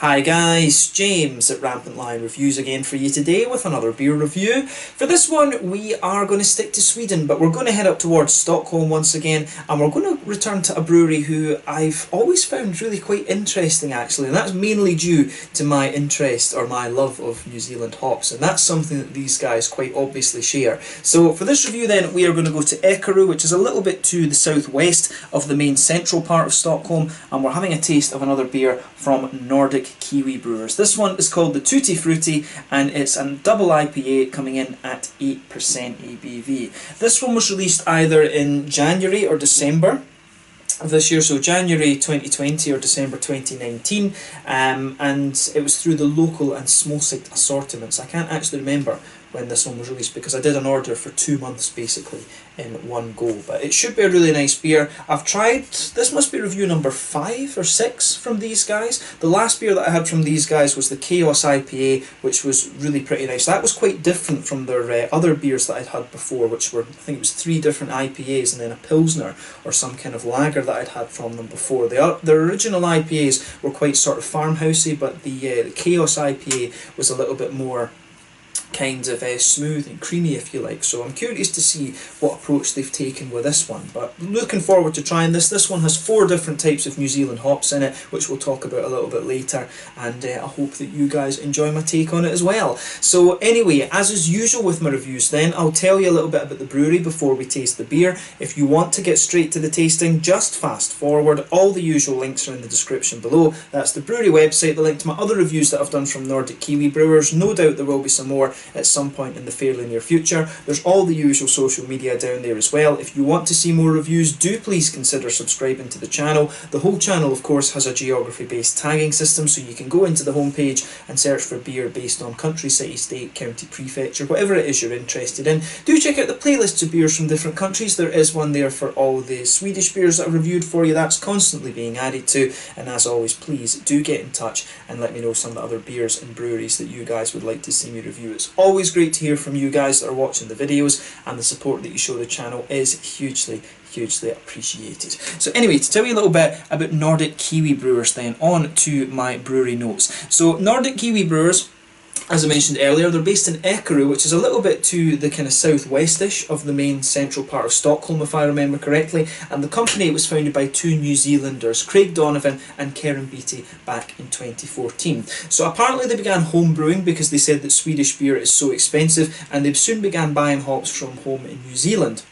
Hi guys, James at RampantLionReviews again for you today with another beer review. For this one we are going to stick to Sweden, but we're going to head up towards Stockholm once again, and we're going to return to a brewery who I've always found really quite interesting actually, and that's mainly due to my interest or my love of New Zealand hops, and that's something that these guys quite obviously share. So for this review then we are going to go to Ekerö, which is a little bit to the southwest of the main central part of Stockholm, and we're having a taste of another beer from Nordic Kiwi Brewers. This one is called the Tutti Frutti, and it's a double IPA coming in at 8% ABV. This one was released either in January or December of this year, so January 2020 or December 2019, and it was through the local and small site assortments. I can't actually remember when this one was released because I did an order for 2 months basically in one go, but it should be a really nice beer. I've tried, this must be review number 5 or 6 from these guys. The last beer that I had from these guys was the Chaos IPA, which was really pretty nice. That was quite different from their other beers that I'd had before, which were, I think it was 3 different IPAs and then a Pilsner or some kind of lager that I'd had from them before. Their original IPAs were quite sort of farmhousey, but the Chaos IPA was a little bit more kind of smooth and creamy, if you like. So I'm curious to see what approach they've taken with this one, but looking forward to trying this. This one has 4 different types of New Zealand hops in it, which we'll talk about a little bit later, and I hope that you guys enjoy my take on it as well. So anyway, as is usual with my reviews then, I'll tell you a little bit about the brewery before we taste the beer. If you want to get straight to the tasting, just fast forward. All the usual links are in the description below. That's the brewery website, the link to my other reviews that I've done from Nordic Kiwi Brewers. No doubt there will be some more at some point in the fairly near future. There's all the usual social media down there as well. If you want to see more reviews, do please consider subscribing to the channel. The whole channel of course has a geography based tagging system, so you can go into the homepage and search for beer based on country, city, state, county, prefecture, whatever it is you're interested in. Do check out the playlists of beers from different countries. There is one there for all the Swedish beers that I've reviewed for you. That's constantly being added to, and as always, please do get in touch and let me know some of the other beers and breweries that you guys would like to see me review. It's always great to hear from you guys that are watching the videos, and the support that you show the channel is hugely appreciated. So anyway, to tell you a little bit about Nordic Kiwi Brewers then, on to my brewery notes. So Nordic Kiwi Brewers, as I mentioned earlier, they're based in Ekerö, which is a little bit to the kind of southwestish of the main central part of Stockholm, if I remember correctly, and the company was founded by 2 New Zealanders, Craig Donovan and Karen Beattie, back in 2014. So apparently they began home brewing because they said that Swedish beer is so expensive, and they soon began buying hops from home in New Zealand.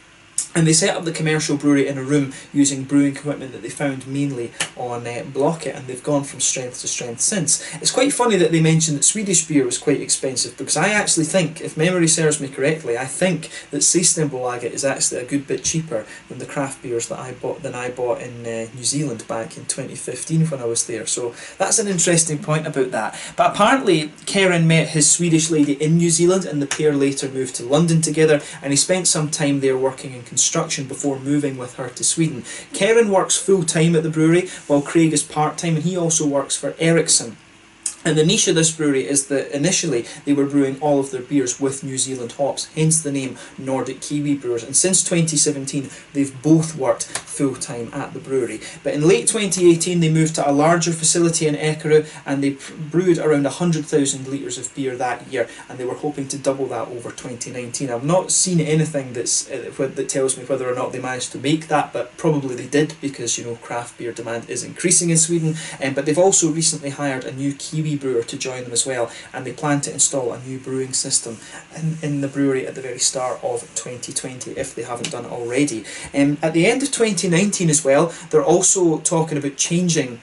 And they set up the commercial brewery in a room using brewing equipment that they found mainly on Blocket, and they've gone from strength to strength since. It's quite funny that they mentioned that Swedish beer was quite expensive, because I actually think, if memory serves me correctly, I think that Systembolaget is actually a good bit cheaper than the craft beers that I bought in New Zealand back in 2015 when I was there. So that's an interesting point about that. But apparently Karen met his Swedish lady in New Zealand, and the pair later moved to London together, and he spent some time there working in construction before moving with her to Sweden. Karen works full-time at the brewery, while Craig is part-time, and he also works for Ericsson. And the niche of this brewery is that initially they were brewing all of their beers with New Zealand hops, hence the name Nordic Kiwi Brewers. And since 2017, they've both worked full-time at the brewery. But in late 2018, they moved to a larger facility in Ekerö, and they brewed around 100,000 litres of beer that year, and they were hoping to double that over 2019. I've not seen anything that tells me whether or not they managed to make that, but probably they did, because, you know, craft beer demand is increasing in Sweden. But they've also recently hired a new Kiwi brewer to join them as well, and they plan to install a new brewing system in the brewery at the very start of 2020, if they haven't done it already. At the end of 2019 as well, they're also talking about changing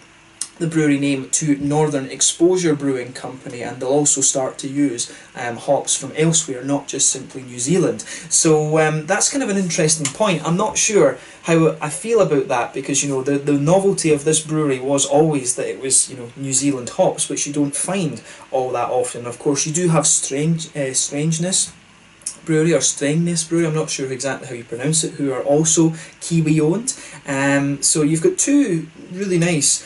the brewery name to Northern Exposure Brewing Company, and they'll also start to use hops from elsewhere, not just simply New Zealand. So that's kind of an interesting point. I'm not sure how I feel about that, because, you know, the novelty of this brewery was always that it was, you know, New Zealand hops, which you don't find all that often. Of course, you do have Strangeness Brewery, or Strangeness Brewery, I'm not sure exactly how you pronounce it, who are also Kiwi owned. So you've got 2 really nice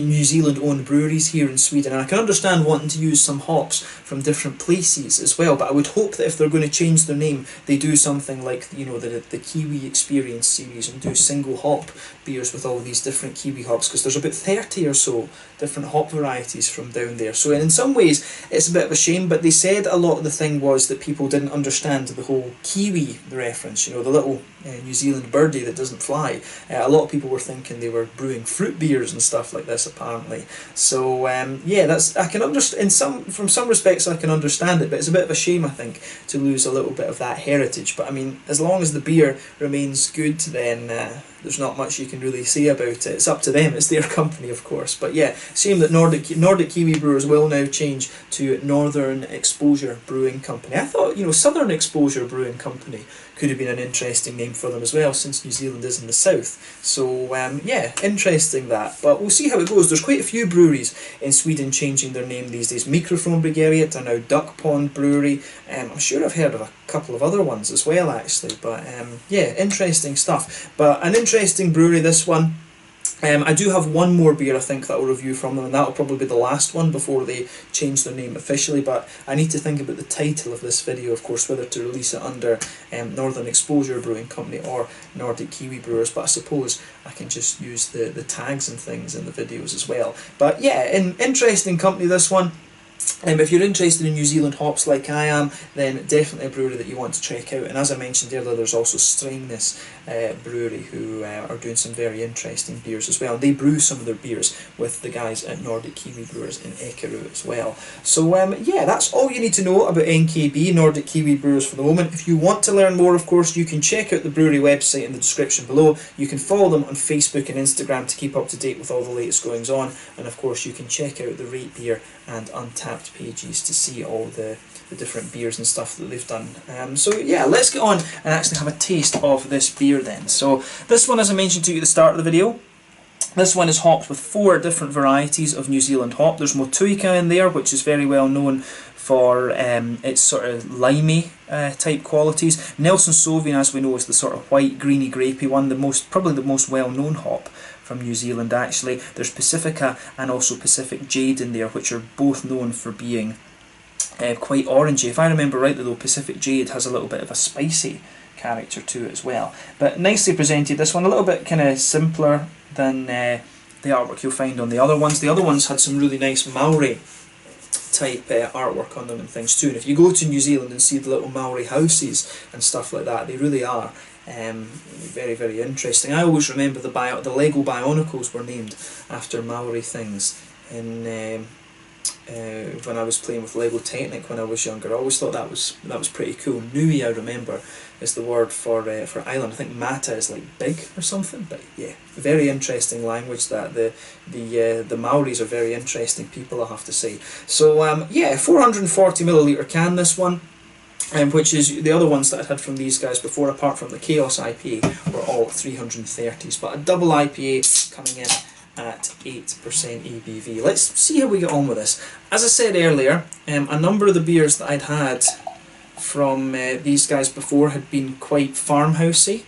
New Zealand owned breweries here in Sweden, and I can understand wanting to use some hops from different places as well, but I would hope that if they're going to change their name, they do something like, you know, the Kiwi Experience series, and do single hop beers with all these different Kiwi hops, because there's about 30 or so different hop varieties from down there. So in some ways it's a bit of a shame, but they said a lot of the thing was that people didn't understand the whole Kiwi reference, you know, the little New Zealand birdie that doesn't fly. A lot of people were thinking they were brewing fruit beers and stuff like this, apparently. So yeah, that's, I can understand, from some respects I can understand it, but it's a bit of a shame, I think, to lose a little bit of that heritage. But I mean, as long as the beer remains good, then there's not much you can really say about it. It's up to them, it's their company, of course. But yeah, shame that Nordic Kiwi Brewers will now change to Northern Exposure Brewing Company. I thought, you know, Southern Exposure Brewing Company could have been an interesting name for them as well, since New Zealand is in the south. So yeah, interesting that. But we'll see how it goes. There's quite a few breweries in Sweden changing their name these days. Mikrofronbryggeriet are now Duck Pond Brewery. I'm sure I've heard of a couple of other ones as well, actually. But yeah, interesting stuff. But an interesting brewery, this one. I do have one more beer, I think, that I'll review from them, and that'll probably be the last one before they change their name officially. But I need to think about the title of this video, of course, whether to release it under Northern Exposure Brewing Company or Nordic Kiwi Brewers. But I suppose I can just use the tags and things in the videos as well. But yeah, an interesting company, this one. If you're interested in New Zealand hops like I am, then definitely a brewery that you want to check out. And as I mentioned earlier, there's also Strängnäs Brewery, who are doing some very interesting beers as well. They brew some of their beers with the guys at Nordic Kiwi Brewers in Ekerö as well. So yeah, that's all you need to know about NKB, Nordic Kiwi Brewers, for the moment. If you want to learn more, of course, you can check out the brewery website in the description below. You can follow them on Facebook and Instagram to keep up to date with all the latest goings on. And of course, you can check out the Rate Beer and Untappd pages to see all the different beers and stuff that they've done. So yeah, let's get on and actually have a taste of this beer then. So this one, as I mentioned to you at the start of the video, this one is hopped with 4 different varieties of New Zealand hop. There's Motueka in there, which is very well known for its sort of limey type qualities. Nelson Sauvin, as we know, is the sort of white, greeny, grapey one, probably the most well-known hop from New Zealand, actually. There's Pacifica and also Pacific Jade in there, which are both known for being quite orangey. If I remember rightly though, Pacific Jade has a little bit of a spicy character to it as well. But nicely presented, this one, a little bit kind of simpler than the artwork you'll find on the other ones. The other ones had some really nice Maori type artwork on them and things too. And if you go to New Zealand and see the little Maori houses and stuff like that, they really are very, very interesting. I always remember the Lego Bionicles were named after Maori things in when I was playing with Lego Technic when I was younger. I always thought that was pretty cool. Nui, I remember, is the word for island. I think Mata is like big or something. But yeah, very interesting language. That the Maoris are very interesting people, I have to say. So yeah, 440ml can, this one. Which is the other ones that I'd had from these guys before, apart from the Chaos IPA, were all 330s. But a double IPA coming in at 8% ABV. Let's see how we get on with this. As I said earlier, a number of the beers that I'd had from these guys before had been quite farmhousey.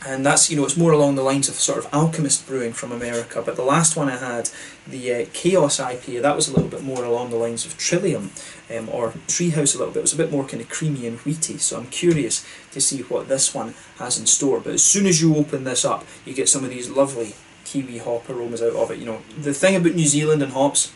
And that's, you know, it's more along the lines of sort of Alchemist brewing from America. But the last one I had, the Chaos IPA, that was a little bit more along the lines of Trillium, or Treehouse a little bit. It was a bit more kind of creamy and wheaty. So I'm curious to see what this one has in store. But as soon as you open this up, you get some of these lovely kiwi hop aromas out of it. You know, the thing about New Zealand and hops,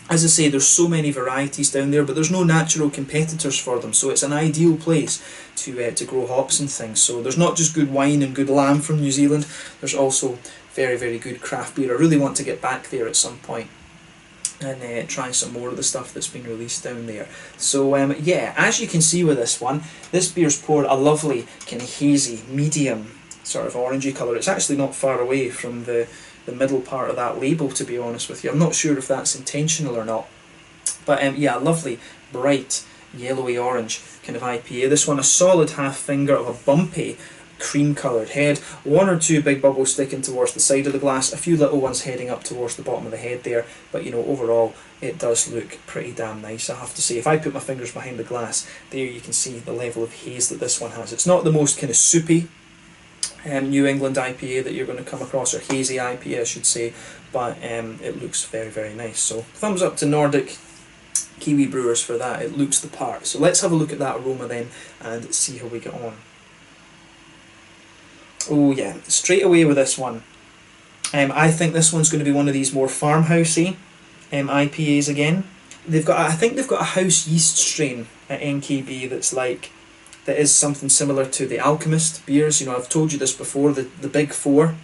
as I say, there's so many varieties down there, but there's no natural competitors for them, so it's an ideal place to grow hops and things. So there's not just good wine and good lamb from New Zealand, there's also very, very good craft beer. I really want to get back there at some point and try some more of the stuff that's been released down there. So yeah, as you can see with this one, this beer's poured a lovely kind of hazy, medium sort of orangey colour. It's actually not far away from the middle part of that label, to be honest with you. I'm not sure if that's intentional or not. But yeah, a lovely, bright, yellowy orange kind of IPA. This one, a solid half finger of a bumpy, cream coloured head. 1 or 2 big bubbles sticking towards the side of the glass. A few little ones heading up towards the bottom of the head there. But you know, overall, it does look pretty damn nice, I have to say. If I put my fingers behind the glass, there you can see the level of haze that this one has. It's not the most kind of soupy New England IPA that you're going to come across, or Hazy IPA I should say, but it looks very, very nice. So thumbs up to Nordic Kiwi Brewers for that, it looks the part. So let's have a look at that aroma then and see how we get on. Oh yeah, straight away with this one. I think this one's going to be one of these more farmhousey IPAs again. I think they've got a house yeast strain at NKB that is something similar to the Alchemist beers. You know, I've told you this before, the big four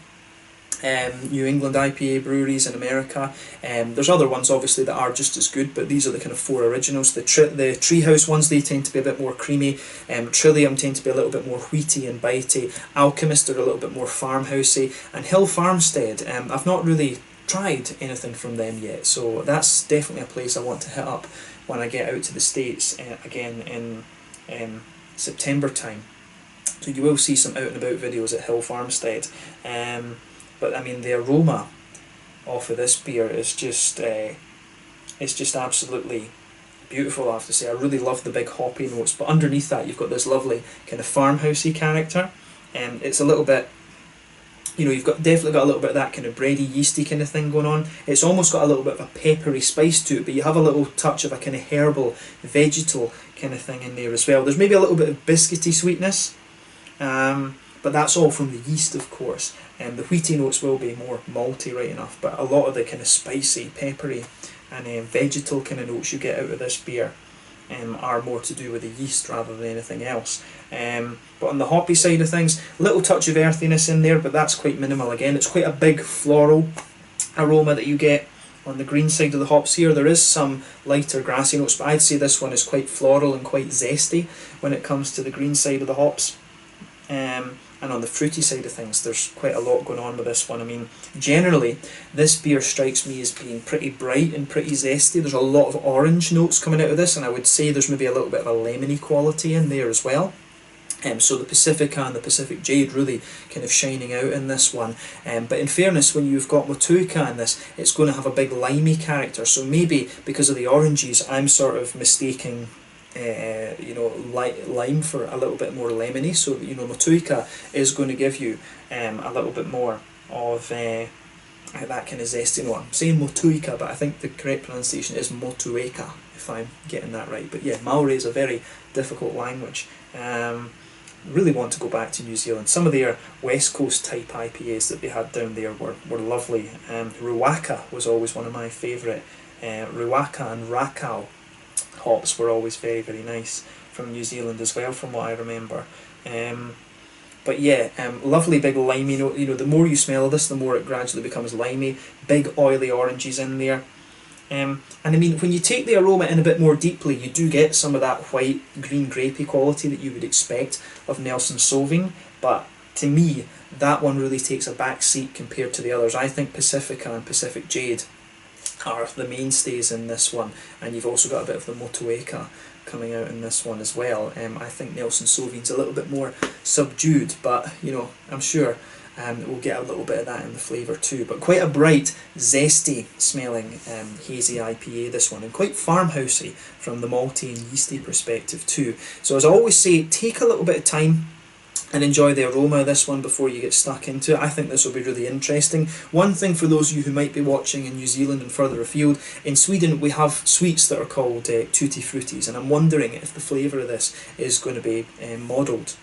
New England IPA breweries in America. There's other ones obviously that are just as good, but these are the kind of four originals. The Treehouse ones, they tend to be a bit more creamy. Trillium tend to be a little bit more wheaty and bitey. Alchemist are a little bit more farmhousey. And Hill Farmstead, I've not really tried anything from them yet, so that's definitely a place I want to hit up when I get out to the States again in September time. So you will see some out and about videos at Hill Farmstead. But I mean, the aroma off of this beer is just it's just absolutely beautiful, I have to say. I really love the big hoppy notes, but underneath that you've got this lovely kind of farmhousey character. It's a little bit, you know, you've definitely got a little bit of that kind of bready, yeasty kind of thing going on. It's almost got a little bit of a peppery spice to it, but you have a little touch of a kind of herbal, vegetal kind of thing in there as well. There's maybe a little bit of biscuity sweetness, but that's all from the yeast, of course. The wheaty notes will be more malty, right enough, but a lot of the kind of spicy, peppery and vegetal kind of notes you get out of this beer are more to do with the yeast rather than anything else. But on the hoppy side of things, a little touch of earthiness in there, but that's quite minimal again. It's quite a big floral aroma that you get on the green side of the hops here. There is some lighter grassy notes, but I'd say this one is quite floral and quite zesty when it comes to the green side of the hops. And on the fruity side of things, there's quite a lot going on with this one. I mean, generally, this beer strikes me as being pretty bright and pretty zesty. There's a lot of orange notes coming out of this, and I would say there's maybe a little bit of a lemony quality in there as well. So the Pacifica and the Pacific Jade really kind of shining out in this one. But in fairness, when you've got Motueka in this, it's going to have a big limey character. So maybe because of the oranges, I'm sort of mistaking you know, lime for a little bit more lemony. So you know, Motueka is going to give you a little bit more of that kind of zesty note. I'm saying Motueka, but I think the correct pronunciation is Motueka, if I'm getting that right. But yeah, Maori is a very difficult language. Really want to go back to New Zealand. Some of their West Coast type IPAs that they had down there were lovely. Ruaka was always one of my favourite. Ruaka and Rakau hops were always very, very nice from New Zealand as well, from what I remember. But yeah, lovely big limey note. You know, the more you smell this, the more it gradually becomes limey. Big oily oranges in there. And I mean, when you take the aroma in a bit more deeply, you do get some of that white, green, grapey quality that you would expect of Nelson Sauvin, but to me, that one really takes a back seat compared to the others. I think Pacifica and Pacific Jade are the mainstays in this one, and you've also got a bit of the Motueka coming out in this one as well. I think Nelson Sauvin's a little bit more subdued, but you know, I'm sure we'll get a little bit of that in the flavour too. But quite a bright, zesty smelling hazy IPA, this one, and quite farmhousey from the malty and yeasty perspective too. So as I always say, take a little bit of time and enjoy the aroma of this one before you get stuck into it. I think this will be really interesting. One thing for those of you who might be watching in New Zealand and further afield, in Sweden we have sweets that are called Tutti Fruttis, and I'm wondering if the flavour of this is going to be modelled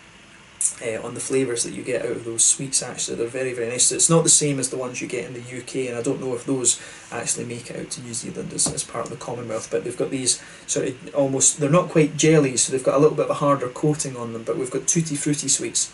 on the flavours that you get out of those sweets. Actually, they're very, very nice. So it's not the same as the ones you get in the UK, and I don't know if those actually make it out to New Zealand as part of the Commonwealth, but they've got these sort of almost, they're not quite jellies, so they've got a little bit of a harder coating on them, but we've got Tutti Frutti sweets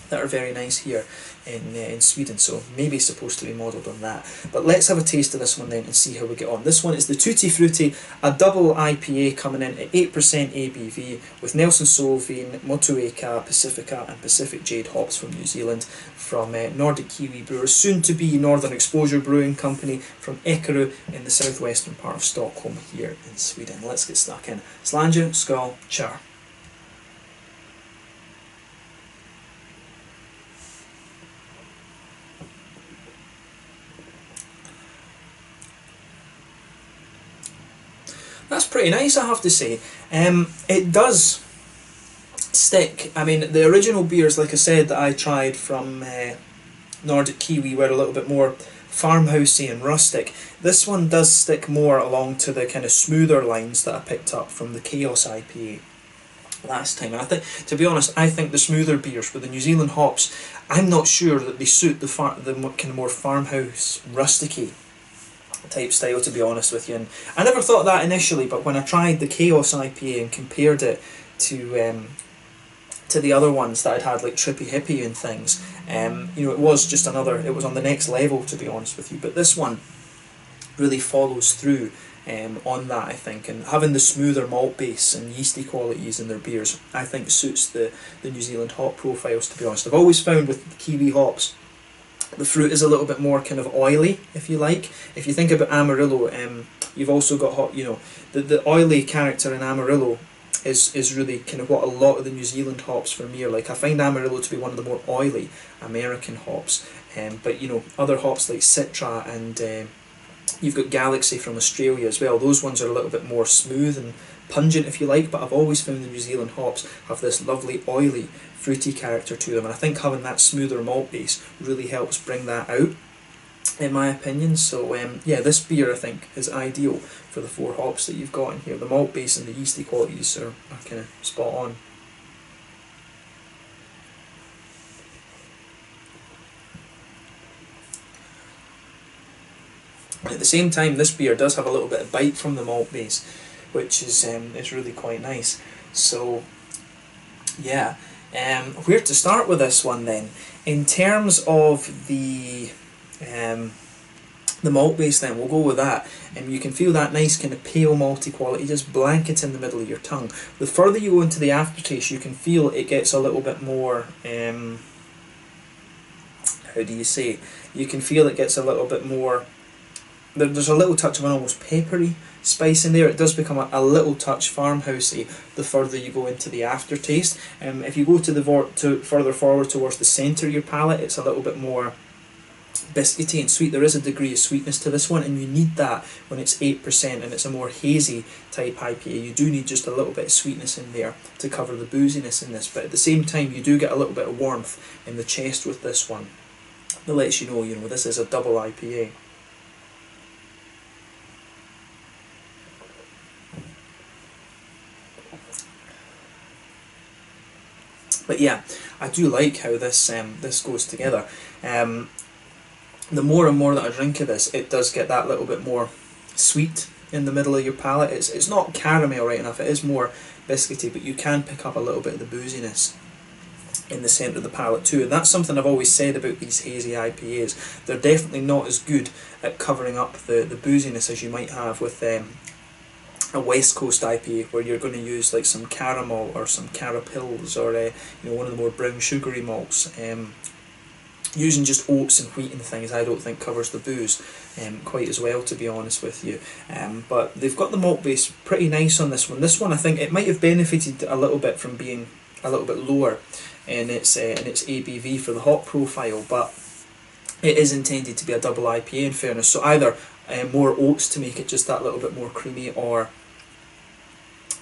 that are very nice here in Sweden, so maybe supposed to be modelled on that. But let's have a taste of this one then and see how we get on. This one is the Tutti Frutti, a double IPA coming in at 8% ABV with Nelson Sauvin, Motueka, Pacifica and Pacific Jade hops from New Zealand, from Nordic Kiwi Brewers, soon to be Northern Exposure Brewing Company from Ekerö in the southwestern part of Stockholm here in Sweden. Let's get stuck in. Slange, skål, kör! That's pretty nice, I have to say. It does stick. I mean, the original beers, like I said, that I tried from Nordic Kiwi were a little bit more farmhousey and rustic. This one does stick more along to the kind of smoother lines that I picked up from the Chaos IPA last time. And I think, to be honest, I think the smoother beers with the New Zealand hops, I'm not sure that they suit the kind of more farmhouse rusticy type style, to be honest with you. And I never thought that initially, but when I tried the Chaos IPA and compared it to the other ones that I'd had, like Trippy Hippie and things, you know, it was just another, it was on the next level, to be honest with you. But this one really follows through on that, I think, and having the smoother malt base and yeasty qualities in their beers, I think suits the New Zealand hop profiles, to be honest. I've always found with Kiwi hops, the fruit is a little bit more kind of oily, if you like. If you think about Amarillo, you've also got hot, you know, the oily character in Amarillo is really kind of what a lot of the New Zealand hops for me are like. I find Amarillo to be one of the more oily American hops, but you know, other hops like Citra and you've got Galaxy from Australia as well. Those ones are a little bit more smooth and pungent, if you like, but I've always found the New Zealand hops have this lovely oily fruity character to them, and I think having that smoother malt base really helps bring that out, in my opinion. So yeah, this beer I think is ideal for the 4 hops that you've got in here. The malt base and the yeasty qualities are kind of spot on. At the same time, this beer does have a little bit of bite from the malt base, which is really quite nice. So yeah, where to start with this one then? In terms of the malt base, then we'll go with that, and you can feel that nice kind of pale malty quality just blanket in the middle of your tongue. The further you go into the aftertaste, you can feel it gets a little bit more how do you say, you can feel it gets a little bit more, there's a little touch of an almost peppery spice in there. It does become a little touch farmhousey the further you go into the aftertaste. If you go to further forward towards the centre of your palate, it's a little bit more biscuity and sweet. There is a degree of sweetness to this one, and you need that when it's 8% and it's a more hazy type IPA. You do need just a little bit of sweetness in there to cover the booziness in this, but at the same time you do get a little bit of warmth in the chest with this one that lets you know, this is a double IPA. But yeah, I do like how this goes together. The more and more that I drink of this, it does get that little bit more sweet in the middle of your palate. It's not caramel right enough, it is more biscuity, but you can pick up a little bit of the booziness in the centre of the palate too. And that's something I've always said about these hazy IPAs. They're definitely not as good at covering up the booziness as you might have with a West Coast IPA, where you're going to use like some caramel or some carapils or one of the more brown sugary malts. Using just oats and wheat and things, I don't think covers the booze quite as well, to be honest with you. But they've got the malt base pretty nice on this one. This one, I think it might have benefited a little bit from being a little bit lower in its ABV for the hop profile, but it is intended to be a double IPA in fairness. So either more oats to make it just that little bit more creamy, or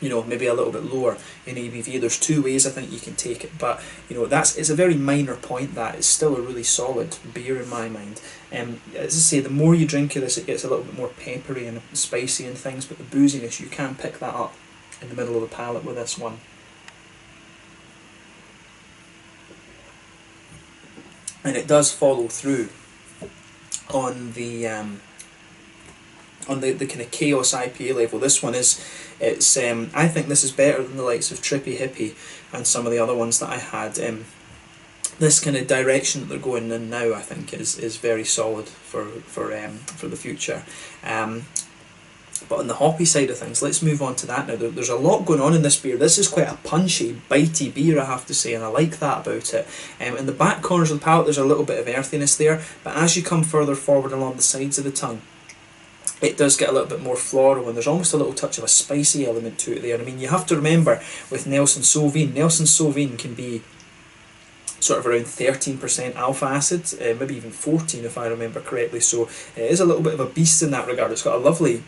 maybe a little bit lower in ABV. There's 2 ways I think you can take it, but it's a very minor point. That it's still a really solid beer in my mind. As I say, the more you drink of this, it gets a little bit more peppery and spicy and things, but the booziness, you can pick that up in the middle of the palate with this one. And it does follow through on the kind of Chaos IPA level. This one I think this is better than the likes of Trippy Hippie and some of the other ones that I had. This kind of direction that they're going in now, I think, is very solid for the future. But on the hoppy side of things, let's move on to that now. There's a lot going on in this beer. This is quite a punchy, bitey beer, I have to say, and I like that about it. In the back corners of the palate, there's a little bit of earthiness there, but as you come further forward along the sides of the tongue, it does get a little bit more floral, and there's almost a little touch of a spicy element to it there. I mean, you have to remember with Nelson Sauvin can be sort of around 13% alpha acid, maybe even 14 if I remember correctly, so it is a little bit of a beast in that regard. It's got a lovely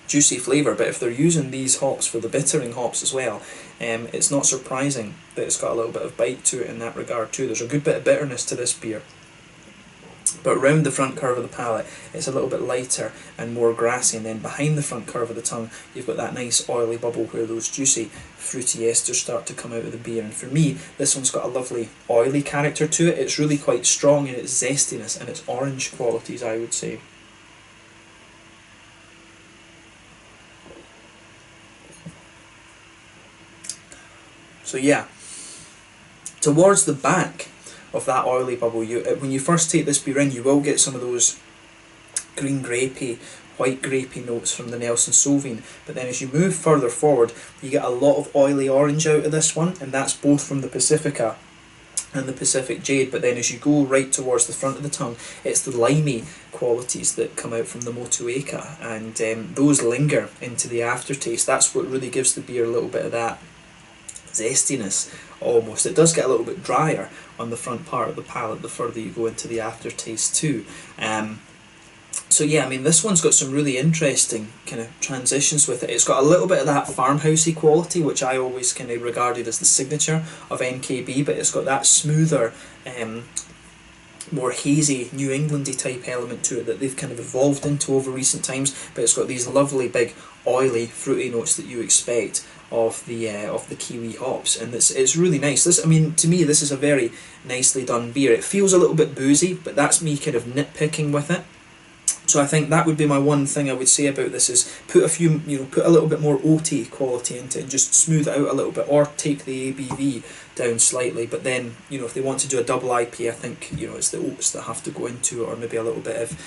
juicy flavour, but if they're using these hops for the bittering hops as well, it's not surprising that it's got a little bit of bite to it in that regard too. There's a good bit of bitterness to this beer, but round the front curve of the palate it's a little bit lighter and more grassy, and then behind the front curve of the tongue you've got that nice oily bubble where those juicy fruity esters start to come out of the beer. And for me, this one's got a lovely oily character to it. It's really quite strong in its zestiness and its orange qualities, I would say. So yeah, towards the back of that oily bubble, when you first take this beer in, you will get some of those green grapey, white grapey notes from the Nelson Sauvin, but then as you move further forward you get a lot of oily orange out of this one, and that's both from the Pacifica and the Pacific Jade. But then as you go right towards the front of the tongue, it's the limey qualities that come out from the Motueka, and those linger into the aftertaste. That's what really gives the beer a little bit of that zestiness almost. It does get a little bit drier on the front part of the palate the further you go into the aftertaste too. So yeah, I mean, this one's got some really interesting kind of transitions with it. It's got a little bit of that farmhousey quality, which I always kind of regarded as the signature of NKB, but it's got that smoother, more hazy, New Englandy type element to it that they've kind of evolved into over recent times. But it's got these lovely big oily fruity notes that you expect of the kiwi hops, and it's really nice. This, I mean, to me, this is a very nicely done beer. It feels a little bit boozy, but that's me kind of nitpicking with it. So I think that would be my one thing I would say about this, is put a little bit more oaty quality into it and just smooth it out a little bit, or take the ABV down slightly. But then, if they want to do a double IPA, I think, it's the oats that have to go into it, or maybe a little bit of,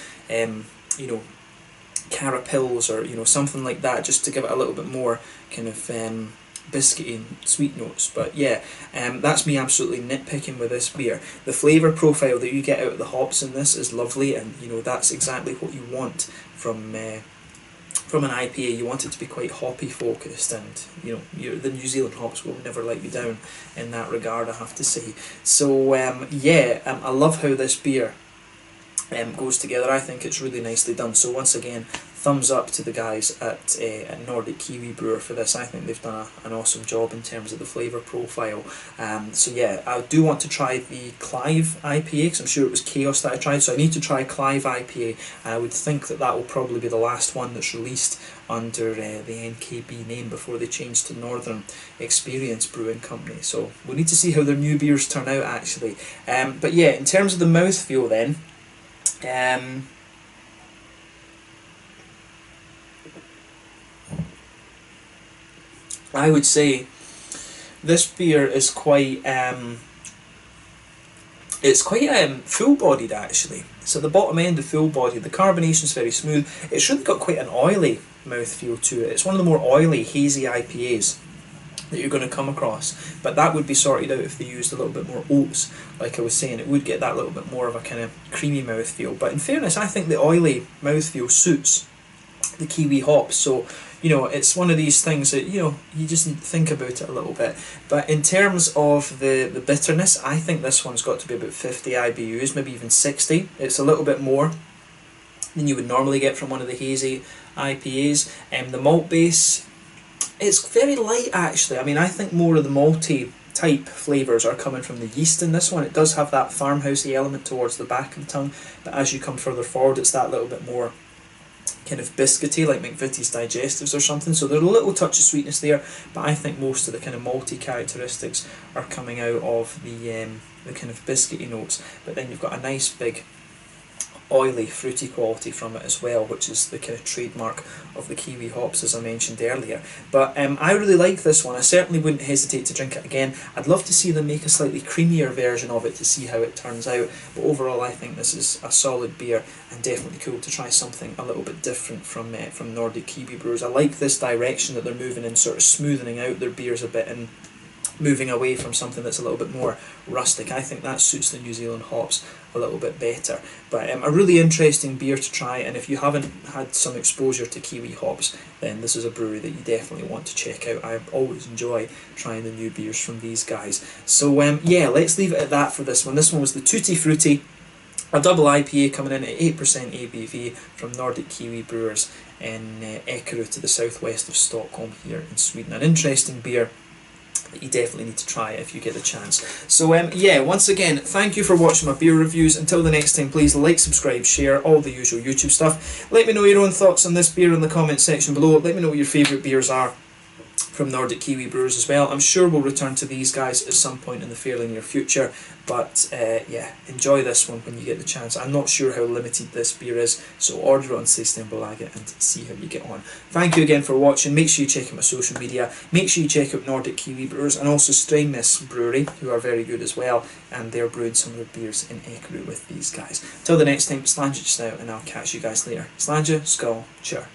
carapils, or, something like that, just to give it a little bit more kind of biscuity and sweet notes. But yeah, that's me absolutely nitpicking with this beer. The flavour profile that you get out of the hops in this is lovely, and that's exactly what you want from an IPA. You want it to be quite hoppy focused, and the New Zealand hops will never let you down in that regard, I have to say. So I love how this beer goes together. I think it's really nicely done. So once again, thumbs up to the guys at Nordic Kiwi Brewer for this. I think they've done an awesome job in terms of the flavour profile. So yeah, I do want to try the Clive IPA, because I'm sure it was Chaos that I tried, so I need to try Clive IPA. I would think that will probably be the last one that's released under the NKB name before they change to Northern Experience Brewing Company. So we'll need to see how their new beers turn out, actually. But yeah, in terms of the mouthfeel then, I would say this beer is quite full-bodied, actually. So the bottom end of full-bodied, the carbonation is very smooth. It's really got quite an oily mouthfeel to it. It's one of the more oily, hazy IPAs that you're going to come across, but that would be sorted out if they used a little bit more oats. Like I was saying, it would get that little bit more of a kind of creamy mouthfeel. But in fairness, I think the oily mouthfeel suits the kiwi hops. So it's one of these things that you just need to think about it a little bit. But in terms of the bitterness, I think this one's got to be about 50 IBUs, maybe even 60. It's a little bit more than you would normally get from one of the hazy IPAs. The malt base, it's very light, actually. I mean, I think more of the malty type flavours are coming from the yeast in this one. It does have that farmhousey element towards the back of the tongue, but as you come further forward, it's that little bit more kind of biscuity, like McVitie's Digestives or something. So there's a little touch of sweetness there, but I think most of the kind of malty characteristics are coming out of the kind of biscuity notes. But then you've got a nice big oily, fruity quality from it as well, which is the kind of trademark of the kiwi hops, as I mentioned earlier. But I really like this one. I certainly wouldn't hesitate to drink it again. I'd love to see them make a slightly creamier version of it to see how it turns out. But overall, I think this is a solid beer, and definitely cool to try something a little bit different from Nordic Kiwi Brewers. I like this direction that they're moving in, sort of smoothing out their beers a bit and moving away from something that's a little bit more rustic. I think that suits the New Zealand hops a little bit better. But a really interesting beer to try, and if you haven't had some exposure to kiwi hops, then this is a brewery that you definitely want to check out. I always enjoy trying the new beers from these guys. So yeah, let's leave it at that for this one. This one was the Tutti Frutti A double IPA coming in at 8% ABV from Nordic Kiwi Brewers in Ekerö to the southwest of Stockholm here in Sweden. An interesting beer that you definitely need to try if you get the chance. So yeah, once again, thank you for watching my beer reviews. Until the next time, please like, subscribe, share, all the usual YouTube stuff. Let me know your own thoughts on this beer in the comment section below. Let me know what your favourite beers are from Nordic Kiwi Brewers as well. I'm sure we'll return to these guys at some point in the fairly near future, but yeah, enjoy this one when you get the chance. I'm not sure how limited this beer is, so order it on Systembolaget and see how you get on. Thank you again for watching. Make sure you check out my social media, make sure you check out Nordic Kiwi Brewers and also Strängnäs Brewery, who are very good as well, and they're brewing some of their beers in Ekerö with these guys. Till the next time, slàinte just now, and I'll catch you guys later. Slàinte, skål, cheer.